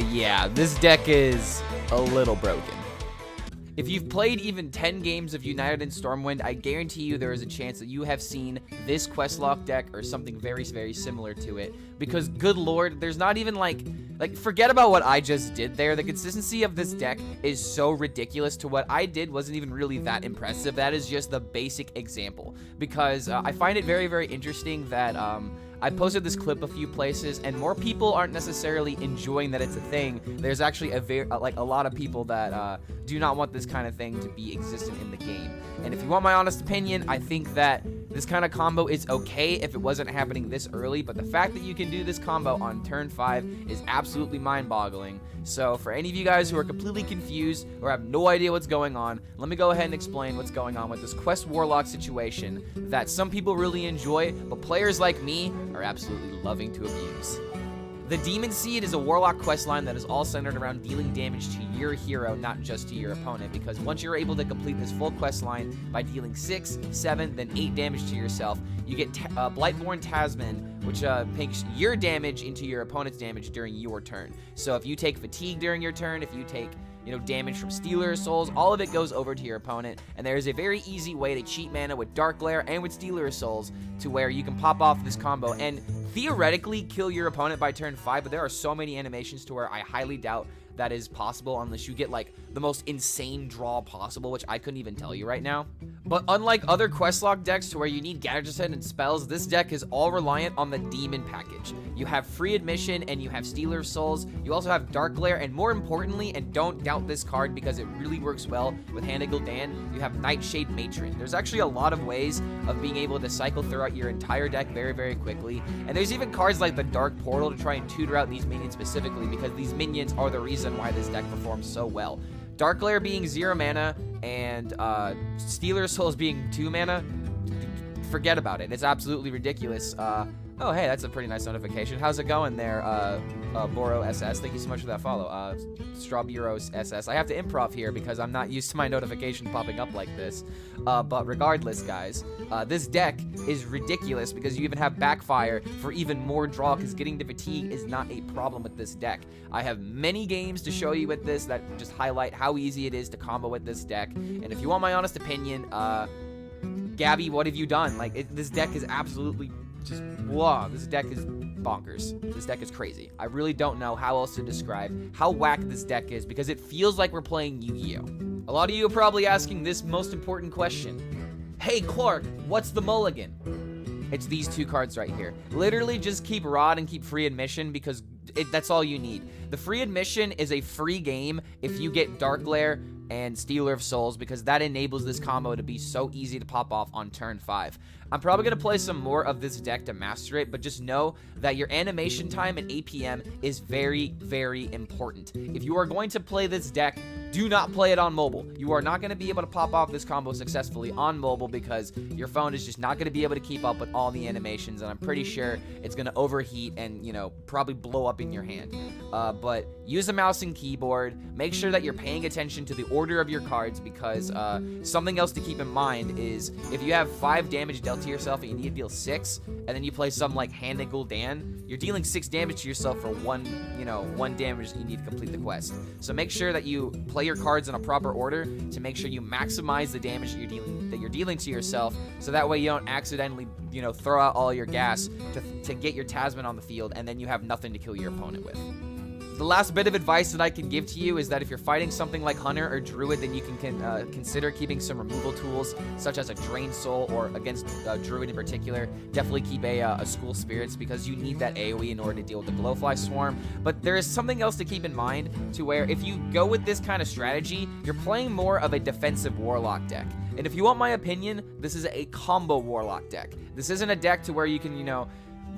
Yeah, this deck is a little broken. If you've played even 10 games of United and Stormwind, I guarantee you there is a chance that you have seen this Questlock deck or something very, very similar to it. Because, good lord, there's not even like, forget about what I just did there. The consistency of this deck is so ridiculous to what I did wasn't even really that impressive. That is just the basic example. Because I find it very, very interesting that, I posted this clip a few places, and more people aren't necessarily enjoying that it's a thing. There's actually a lot of people that do not want this kind of thing to be existent in the game. And if you want my honest opinion, I think that this kind of combo is okay if it wasn't happening this early, but the fact that you can do this combo on turn 5 is absolutely mind-boggling. So for any of you guys who are completely confused or have no idea what's going on, let me go ahead and explain what's going on with this Quest Warlock situation that some people really enjoy, but players like me are absolutely loving to abuse. The Demon Seed is a Warlock questline that is all centered around dealing damage to your hero, not just to your opponent, because once you're able to complete this full questline by dealing 6, 7, then 8 damage to yourself, you get Blightborn Tasman, which takes your damage into your opponent's damage during your turn. So if you take Fatigue during your turn, if you take damage from Stealer Souls, all of it goes over to your opponent, and there is a very easy way to cheat mana with Dark Glare and with Stealer Souls to where you can pop off this combo and theoretically kill your opponent by turn 5, but there are so many animations to where I highly doubt that is possible unless you get like the most insane draw possible, which I couldn't even tell you right now. But unlike other Questlock decks to where you need gadgets and spells, this deck is all reliant on the Demon package. You have Free Admission and you have Stealer Souls. You also have Dark Glare, and more importantly, and don't doubt this card because it really works well with Hand of Gul'dan, you have Nightshade Matron. There's actually a lot of ways of being able to cycle throughout your entire deck very, very quickly. And there's even cards like the Dark Portal to try and tutor out these minions specifically, because these minions are the reason why this deck performs so well. Dark Glare being 0 mana and Stealer Souls being 2 mana, forget about it. It's absolutely ridiculous. Oh, hey, that's a pretty nice notification. How's it going there, Boro SS? Thank you so much for that follow. Strawburos SS. I have to improv here because I'm not used to my notification popping up like this. But regardless, guys, this deck is ridiculous because you even have Backfire for even more draw, because getting to Fatigue is not a problem with this deck. I have many games to show you with this that just highlight how easy it is to combo with this deck. And if you want my honest opinion, Gabby, what have you done? This deck is absolutely just, whoa, this deck is bonkers. This deck is crazy. I really don't know how else to describe how whack this deck is, because it feels like we're playing Yu-Gi-Oh! A lot of you are probably asking this most important question. Hey, Clark, what's the mulligan? It's these two cards right here. Literally just keep Rod and keep Free Admission, because that's all you need. The Free Admission is a free game if you get Dark Glare and Stealer of Souls, because that enables this combo to be so easy to pop off on turn 5. I'm probably going to play some more of this deck to master it, but just know that your animation time and APM is very, very important. If you are going to play this deck, do not play it on mobile. You are not going to be able to pop off this combo successfully on mobile because your phone is just not going to be able to keep up with all the animations, and I'm pretty sure it's going to overheat and, probably blow up in your hand. But use a mouse and keyboard. Make sure that you're paying attention to the order of your cards, because something else to keep in mind is if you have 5 damage dealt to yourself and you need to deal 6, and then you play something like Hand of Gul'dan, you're dealing 6 damage to yourself for one damage that you need to complete the quest. So make sure that you play your cards in a proper order to make sure you maximize the damage that you're dealing to yourself, so that way you don't accidentally throw out all your gas to get your Tasman on the field and then you have nothing to kill your opponent with. The last bit of advice that I can give to you is that if you're fighting something like Hunter or Druid, then you can consider keeping some removal tools, such as a Drain Soul, or against Druid in particular, definitely keep a School Spirits, because you need that AoE in order to deal with the Glowfly Swarm. But there is something else to keep in mind, to where if you go with this kind of strategy, you're playing more of a defensive Warlock deck. And if you want my opinion, this is a combo Warlock deck. This isn't a deck to where you can,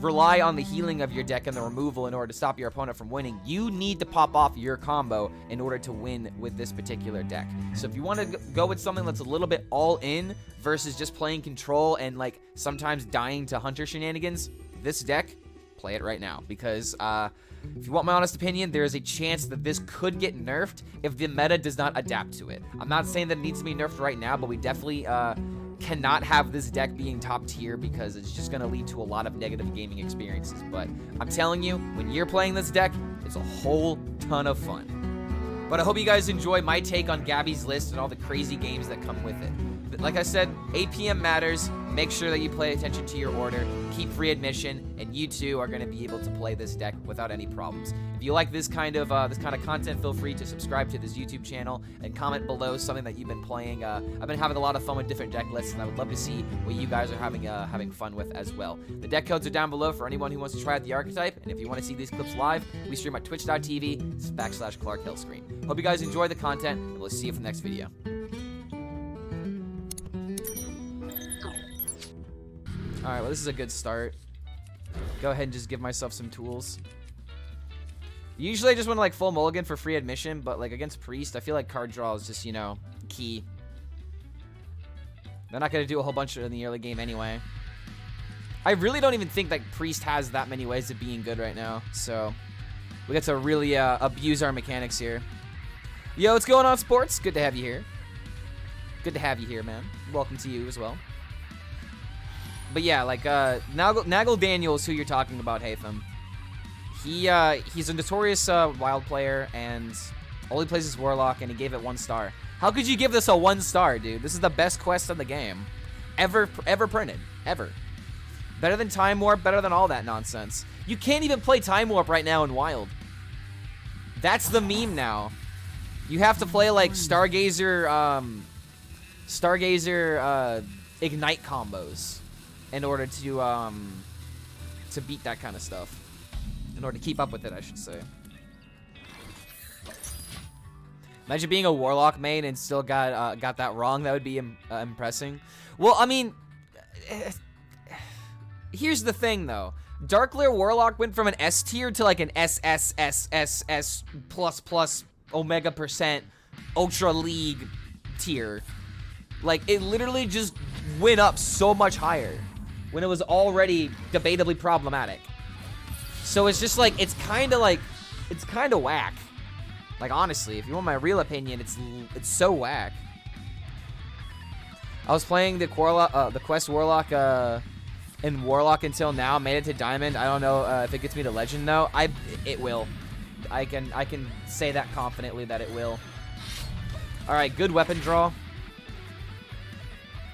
rely on the healing of your deck and the removal in order to stop your opponent from winning. You need to pop off your combo in order to win with this particular deck. So if you want to go with something that's a little bit all in versus just playing control and sometimes dying to Hunter shenanigans, this deck, play it right now, because if you want my honest opinion, there is a chance that this could get nerfed if the meta does not adapt to it. I'm not saying that it needs to be nerfed right now, but we definitely cannot have this deck being top tier because it's just going to lead to a lot of negative gaming experiences. But I'm telling you, when you're playing this deck, it's a whole ton of fun. But I hope you guys enjoy my take on Gabby's list and all the crazy games that come with it. But like I said, 8 p.m. matters. Make sure that you pay attention to your order. Keep free admission, and you too are going to be able to play this deck without any problems. If you like this kind of content, feel free to subscribe to this YouTube channel and comment below something that you've been playing. I've been having a lot of fun with different deck lists, and I would love to see what you guys are having fun with as well. The deck codes are down below for anyone who wants to try out the archetype, and if you want to see these clips live, we stream at twitch.tv/Clark HELLSCREAM. Hope you guys enjoy the content, and we'll see you for the next video. Alright, well, this is a good start. Go ahead and just give myself some tools. Usually I just want to, like, full mulligan for free admission, but, like, against Priest, I feel like card draw is just, you know, key. They're not going to do a whole bunch in the early game anyway. I really don't even think that Priest has that many ways of being good right now, so we get to really abuse our mechanics here. Yo, what's going on, sports? Good to have you here. Good to have you here, man. Welcome to you as well. But yeah, like, Nagel Daniels, who you're talking about, Haytham. He's a notorious wild player, and only plays his Warlock, and he gave it 1 star. How could you give this a 1 star, dude? This is the best quest in the game. Ever printed. Ever. Better than Time Warp, better than all that nonsense. You can't even play Time Warp right now in Wild. That's the meme now. You have to play, like, Stargazer Ignite combos in order to beat that kind of stuff. In order to keep up with it, I should say. Imagine being a Warlock main and still got that wrong. That would be impressive. Well, I mean, here's the thing though. Darkleer Warlock went from an S tier to like an SSSSS plus Omega % Ultra League tier. Like, it literally just went up so much higher when it was already debatably problematic. So it's just like, it's kind of whack. Like, honestly, if you want my real opinion, it's so whack. I was playing the Quest Warlock in Warlock until now, made it to Diamond. I don't know if it gets me to Legend though. It will. I can say that confidently that it will. All right, good weapon draw.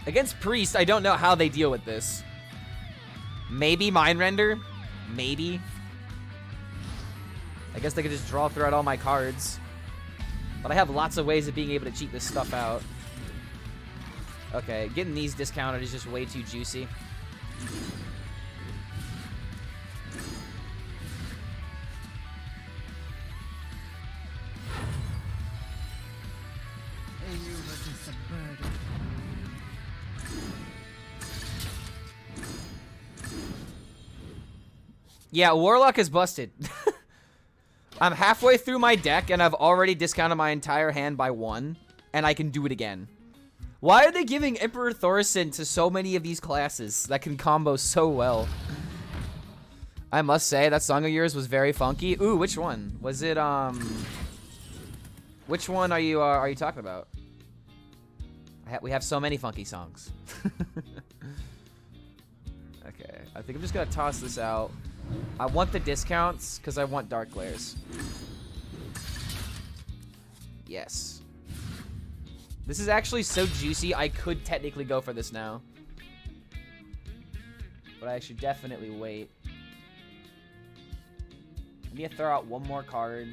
Against Priest, I don't know how they deal with this. Maybe Mind Render? Maybe. I guess they could just draw throughout all my cards. But I have lots of ways of being able to cheat this stuff out. Okay, getting these discounted is just way too juicy. Yeah, Warlock is busted. I'm halfway through my deck, and I've already discounted my entire hand by 1, and I can do it again. Why are they giving Emperor Thorson to so many of these classes that can combo so well? I must say, that song of yours was very funky. Ooh, which one? Was it, which one are you talking about? We have so many funky songs. Okay, I think I'm just gonna toss this out. I want the discounts because I want Dark Glares. Yes. This is actually so juicy, I could technically go for this now. But I should definitely wait. I need to throw out one more card.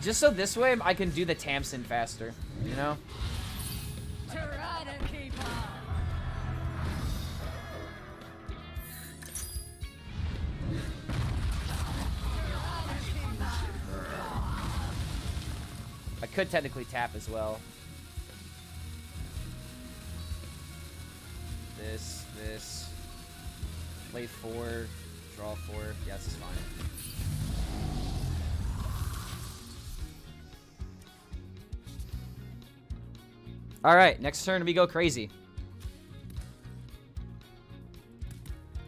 Just so this way I can do the Tamsin faster, you know? I could technically tap as well. This. Play 4, draw 4. Yeah, this is fine. All right, next turn we go crazy.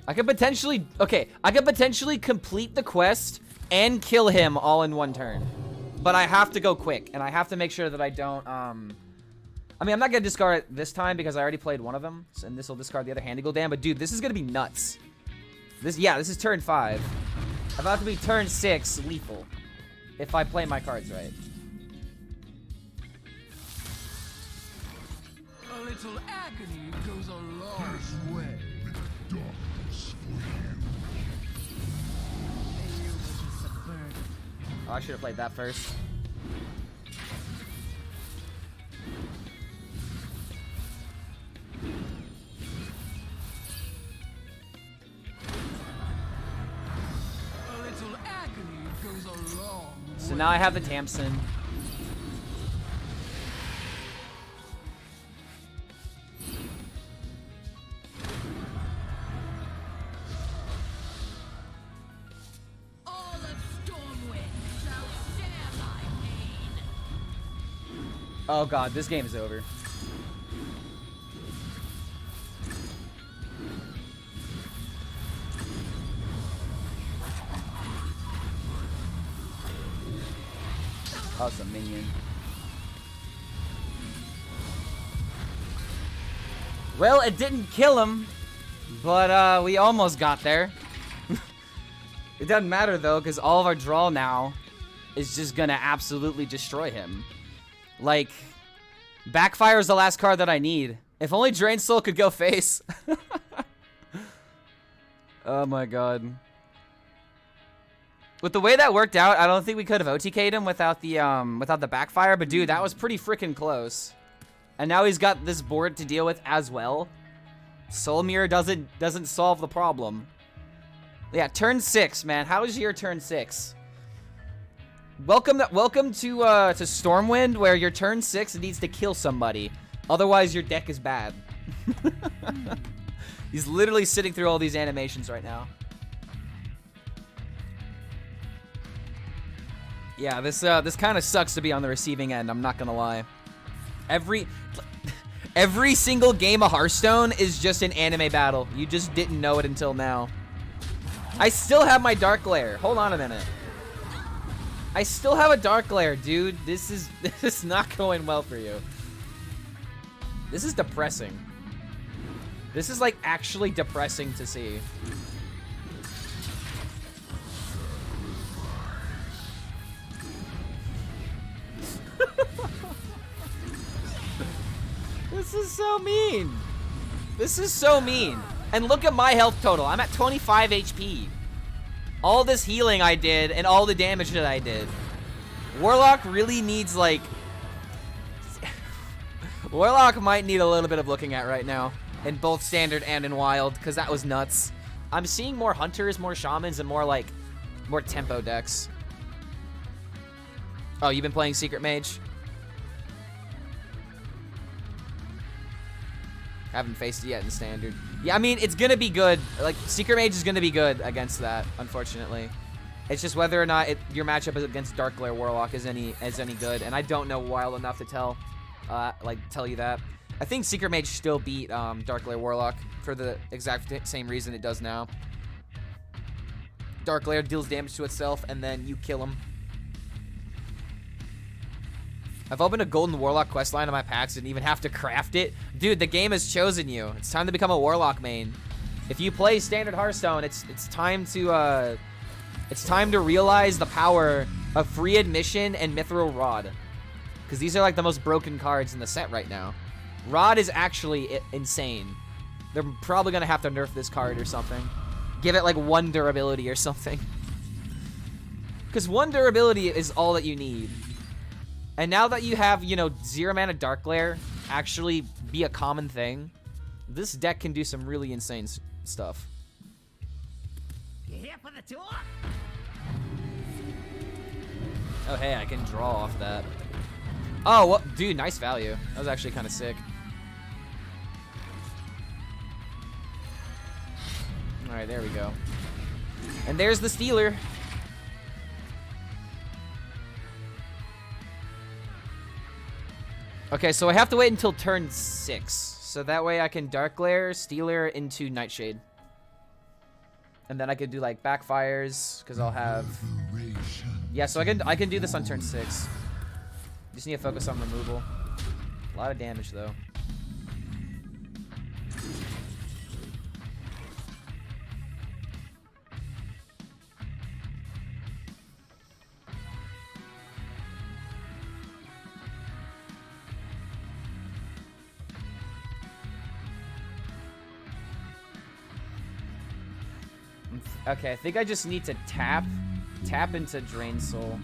I could potentially... Okay, I could potentially complete the quest and kill him all in one turn. But I have to go quick, and I have to make sure that I don't, I mean, I'm not going to discard it this time because I already played one of them, and this will discard the other Handy Gul'dan, but dude, this is going to be nuts. This is turn 5. About to be turn 6, lethal, if I play my cards right. A little agony goes a long way. Oh, I should have played that first. A little agony goes a long way. So now I have the Tamsin. All of Stormwind shall share my pain. Oh god, this game is over. Oh, it's a minion. Well, it didn't kill him, but we almost got there. It doesn't matter though, because all of our draw now is just gonna absolutely destroy him. Like, Backfire is the last card that I need. If only Drain Soul could go face. Oh my god. With the way that worked out, I don't think we could have OTK'd him without the Backfire, but dude, that was pretty freaking close. And now he's got this board to deal with as well. Soul Mirror doesn't solve the problem. Yeah, turn 6, man. How is your turn 6? Welcome to Stormwind, where your turn 6 needs to kill somebody. Otherwise, your deck is bad. He's literally sitting through all these animations right now. Yeah, this kind of sucks to be on the receiving end, I'm not gonna lie. Every single game of Hearthstone is just an anime battle. You just didn't know it until now. I still have my Dark Glare. Hold on a minute. I still have a Dark Glare, dude. This is not going well for you. This is depressing. This is like actually depressing to see. This is so mean. This is so mean. And look at my health total. I'm at 25 HP. All this healing I did and all the damage that I did. Warlock really needs, like... Warlock might need a little bit of looking at right now. In both Standard and in Wild, because that was nuts. I'm seeing more Hunters, more Shamans, and more, like, more tempo decks. Oh, you've been playing Secret Mage? Haven't faced it yet in Standard. Yeah, I mean, it's gonna be good. Like, Secret Mage is gonna be good against that, unfortunately. It's just whether or not your matchup against Dark Glare Warlock is any good, and I don't know Wild enough to tell you that. I think Secret Mage still beat Dark Glare Warlock for the exact same reason it does now. Dark Glare deals damage to itself, and then you kill him. I've opened a Golden Warlock questline on my packs, didn't even have to craft it. Dude, the game has chosen you. It's time to become a Warlock main. If you play Standard Hearthstone, it's time to realize the power of Free Admission and Mithril Rod, because these are like the most broken cards in the set right now. Rod is actually insane. They're probably gonna have to nerf this card or something. Give it like 1 durability or something, because 1 durability is all that you need. And now that you have, 0 mana Dark Glare actually be a common thing, this deck can do some really insane stuff. You here for the tour? Oh, hey, I can draw off that. Oh, what? Dude, nice value. That was actually kind of sick. All right, there we go. And there's the Stealer. Okay, so I have to wait until turn 6. So that way I can Dark Glare, Stealer into Nightshade. And then I could do like backfires because I'll have. Yeah, so I can do this on turn 6. Just need to focus on removal. A lot of damage though. Okay, I think I just need to tap into Drain Soul.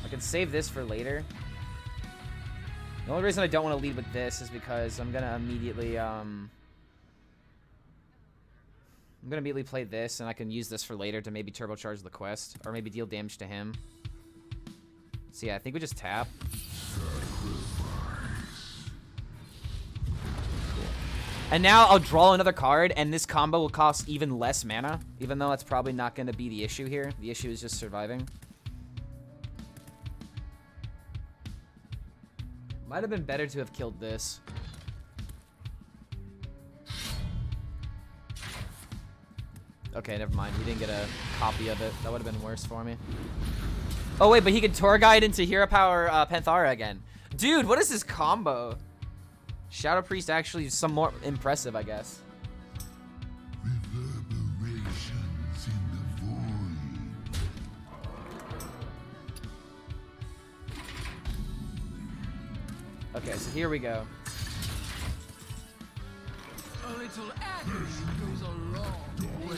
I can save this for later. The only reason I don't want to lead with this is because I'm gonna immediately play this, and I can use this for later to maybe turbocharge the quest, or maybe deal damage to him. So yeah, I think we just tap. And now I'll draw another card, and this combo will cost even less mana, even though that's probably not going to be the issue here. The issue is just surviving. Might have been better to have killed this. Okay, never mind. He didn't get a copy of it. That would have been worse for me. Oh, wait, but he could Tour Guide into Hero Power Panthara again. Dude, what is this combo? Shadow Priest actually is somewhat impressive, I guess. Reverberations in the void. Okay, so here we go. A little agony goes a long way.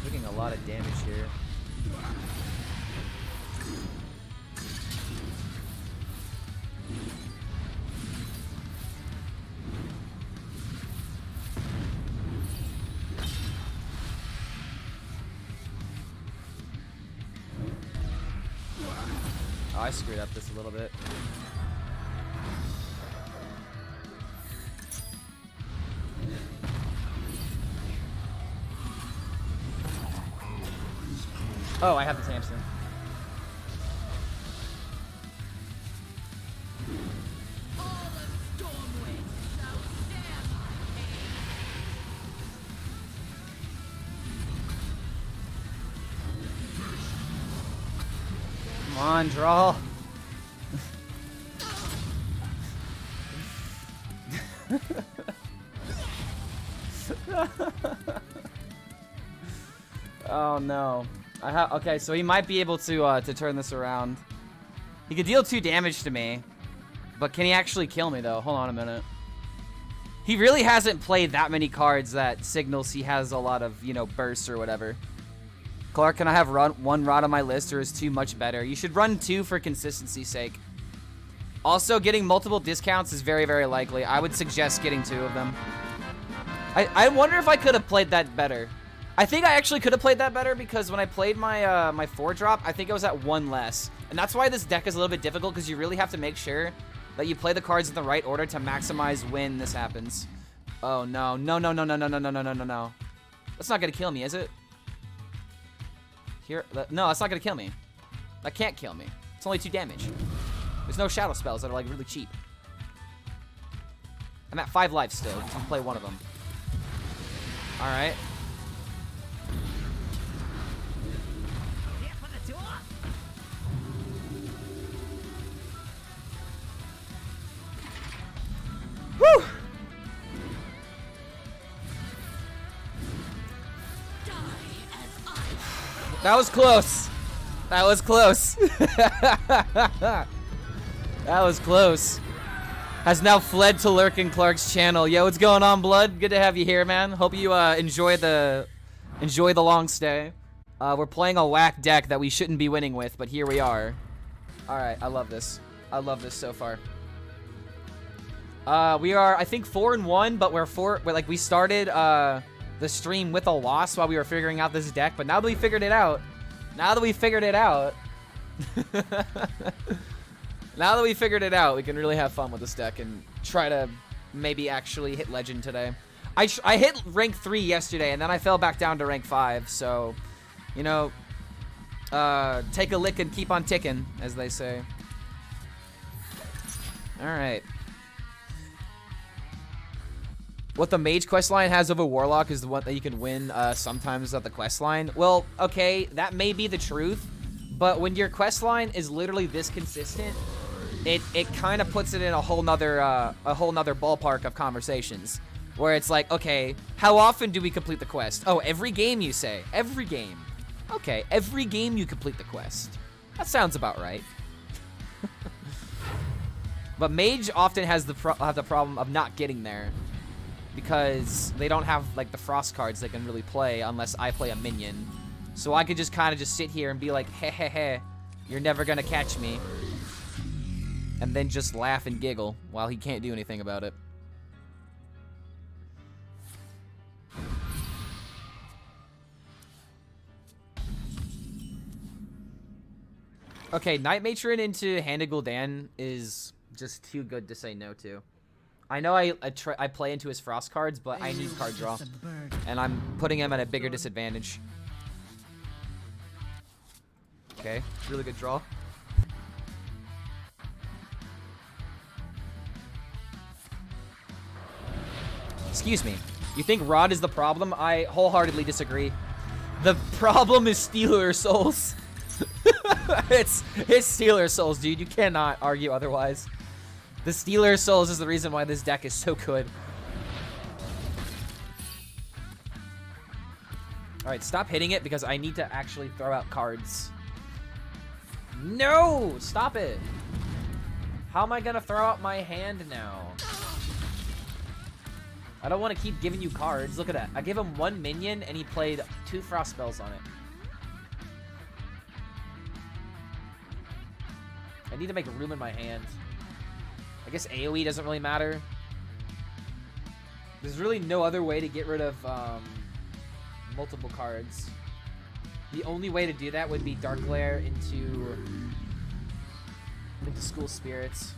Taking a lot of damage here. Oh, I screwed up this a little bit. Oh, I have the Samson. All of Stormwind shall share my pain. Come on, draw. Oh no. Okay, so he might be able to turn this around. He could deal 2 damage to me, but can he actually kill me though? Hold on a minute. He really hasn't played that many cards that signals he has a lot of, you know, bursts or whatever. Clark, can I have 1 rod on my list, or is 2 much better? You should run 2 for consistency's sake. Also, getting multiple discounts is very, very likely. I would suggest getting 2 of them. I wonder if I could have played that better. I think I actually could have played that better because when I played my my 4-drop, I think I was at 1 less. And that's why this deck is a little bit difficult, because you really have to make sure that you play the cards in the right order to maximize when this happens. Oh no, no, no, no, no, no, no, no, no, no, no, no. That's not gonna kill me, is it? Here, no, that's not gonna kill me. That can't kill me. It's only 2 damage. There's no shadow spells that are like really cheap. I'm at 5 lives still. I can play 1 of them. All right. Here for the tour. Woo! Die as I. That was close. That was close. That was close. Has now fled to lurk in Clark's channel. Yo, what's going on, Blood? Good to have you here, man. Hope you enjoy the long stay. We're playing a whack deck that we shouldn't be winning with, but here we are. All right, I love this. I love this so far. We are, I think, 4-1, but we started the stream with a loss while we were figuring out this deck. But now that we figured it out, now that we figured it out, we can really have fun with this deck and try to maybe actually hit Legend today. I hit rank 3 yesterday, and then I fell back down to rank 5. So, you know, take a lick and keep on ticking, as they say. All right. What the mage questline has over Warlock is the one that you can win sometimes at the questline. Well, okay, that may be the truth, but when your questline is literally this consistent, it kind of puts it in a whole nother ballpark of conversations, where it's like, okay, how often do we complete the quest? Oh, every game, you say? Every game. Okay, every game you complete the quest. That sounds about right. But mage often has the problem of not getting there, because they don't have like the frost cards they can really play unless I play a minion. So I could just kind of just sit here and be like, heh heh heh, you're never gonna catch me. And then just laugh and giggle while he can't do anything about it. Okay, Night Matron into Hand of Gul'dan is just too good to say no to. I know I play into his frost cards, but I need card draw, and I'm putting him at a bigger disadvantage. Okay, really good draw. Excuse me. You think Rod is the problem? I wholeheartedly disagree. The problem is Stealer Souls. It's Stealer Souls, dude. You cannot argue otherwise. The Stealer Souls is the reason why this deck is so good. Alright, stop hitting it because I need to actually throw out cards. No! Stop it! How am I gonna throw out my hand now? I don't want to keep giving you cards. Look at that. I gave him 1 minion and he played 2 frost spells on it. I need to make room in my hand. I guess AoE doesn't really matter. There's really no other way to get rid of multiple cards. The only way to do that would be Dark Glare into School Spirits.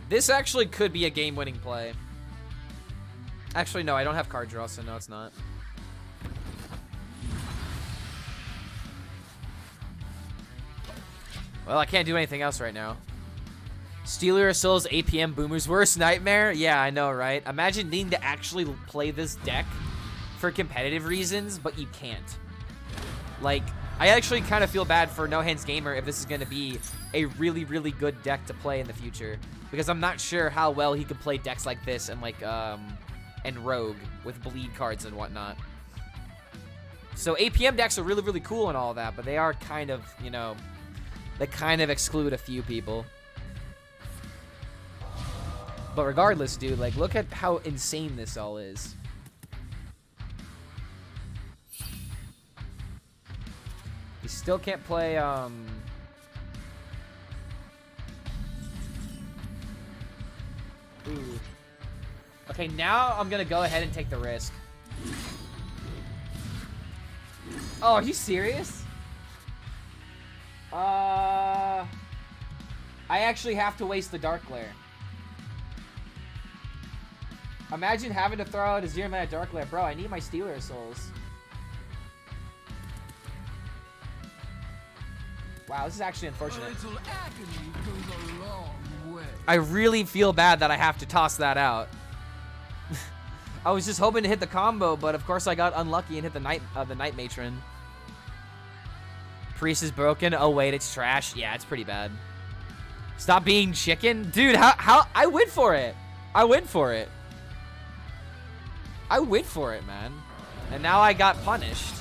This actually could be a game-winning play. Actually, no, I don't have card draw, so no, it's not. Well, I can't do anything else right now. Stealer of Souls, APM Boomer's worst nightmare? Yeah, I know, right? Imagine needing to actually play this deck for competitive reasons, but you can't. Like, I actually kind of feel bad for No Hands Gamer if this is going to be a really, really good deck to play in the future. Because I'm not sure how well he could play decks like this and like, and Rogue with bleed cards and whatnot. So APM decks are really, really cool and all that, but they are kind of, you know, they kind of exclude a few people. But regardless, dude, like, look at how insane this all is. You still can't play, Ooh. Okay, now I'm gonna go ahead and take the risk. Oh, are you serious? I actually have to waste the Dark Glare. Imagine having to throw out a 0-mana Dark Glare. Bro, I need my Stealer of Souls. Wow, this is actually unfortunate. A little agony goes a long way. I really feel bad that I have to toss that out. I was just hoping to hit the combo, but of course I got unlucky and hit the Night Matron. Priest is broken. Oh wait, it's trash. Yeah, it's pretty bad. Stop being chicken, dude. How I went for it. I went for it. I went for it, man. And now I got punished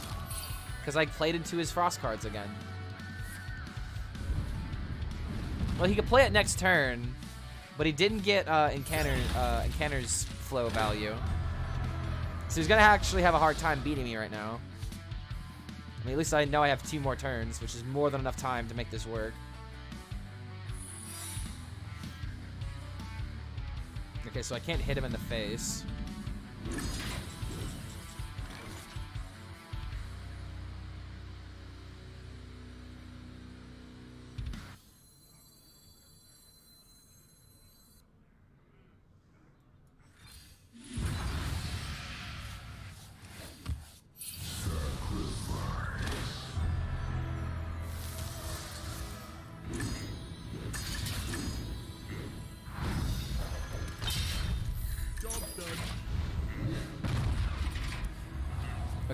because I played into his frost cards again. Well, he could play it next turn, but he didn't get Encanter's flow value. So he's gonna actually have a hard time beating me right now. I mean, at least I know I have 2 more turns, which is more than enough time to make this work. Okay, so I can't hit him in the face.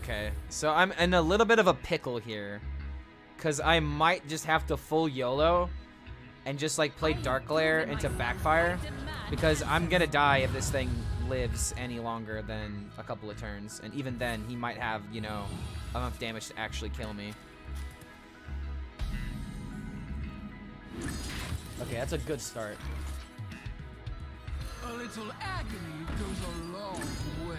Okay, so I'm in a little bit of a pickle here. Because I might just have to full YOLO and just like play Dark Glare into Backfire. Because I'm gonna die if this thing lives any longer than a couple of turns. And even then, he might have, you know, enough damage to actually kill me. Okay, that's a good start. A little agony goes a long way.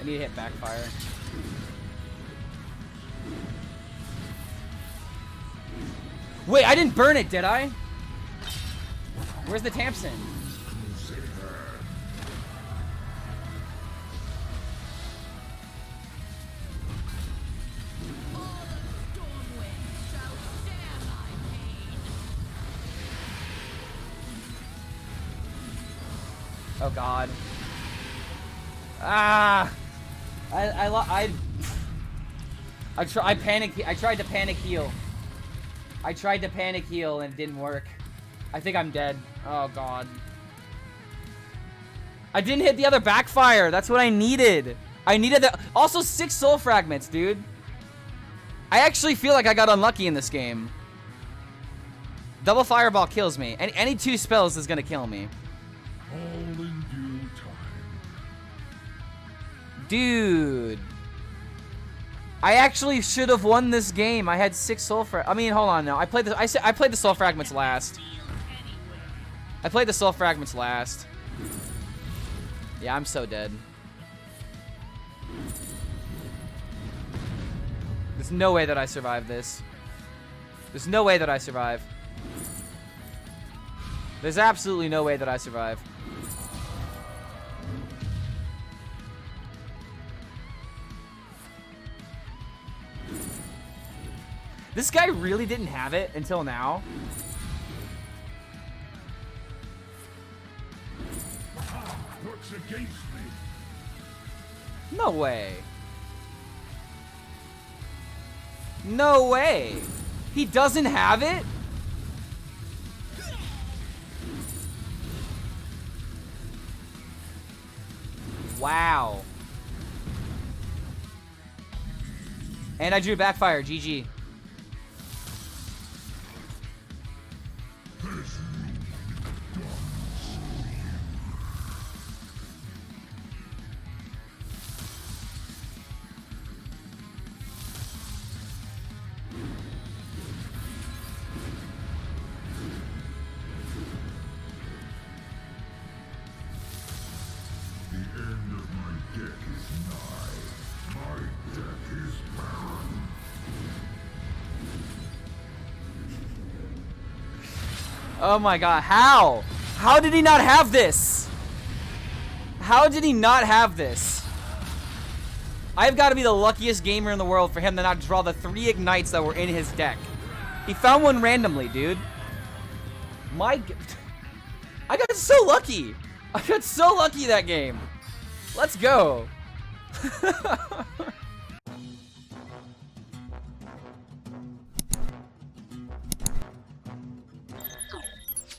I need to hit Backfire. Wait, I didn't burn it, did I? Where's the Tamsin? All of Stormwind shall share my pain. Oh God. Ah! I tried to panic heal. I tried to panic heal and it didn't work. I think I'm dead. Oh God. I didn't hit the other Backfire. That's what I needed. I needed the also 6 soul fragments, dude. I actually feel like I got unlucky in this game. Double Fireball kills me. And any 2 spells is gonna kill me. All in due time. Dude. I actually should have won this game. I had 6 soul I mean, hold on now. I played the soul fragments last. I played the soul fragments last. Yeah, I'm so dead. There's no way that I survive this. There's no way that I survive. There's absolutely no way that I survive. This guy really didn't have it until now. Works against me. No way. No way. He doesn't have it? Wow. And I drew Backfire. GG. Oh my God, how? How did he not have this? How did he not have this? I've got to be the luckiest gamer in the world for him to not draw the 3 ignites that were in his deck. He found one randomly, dude. I got so lucky. I got so lucky that game. Let's go.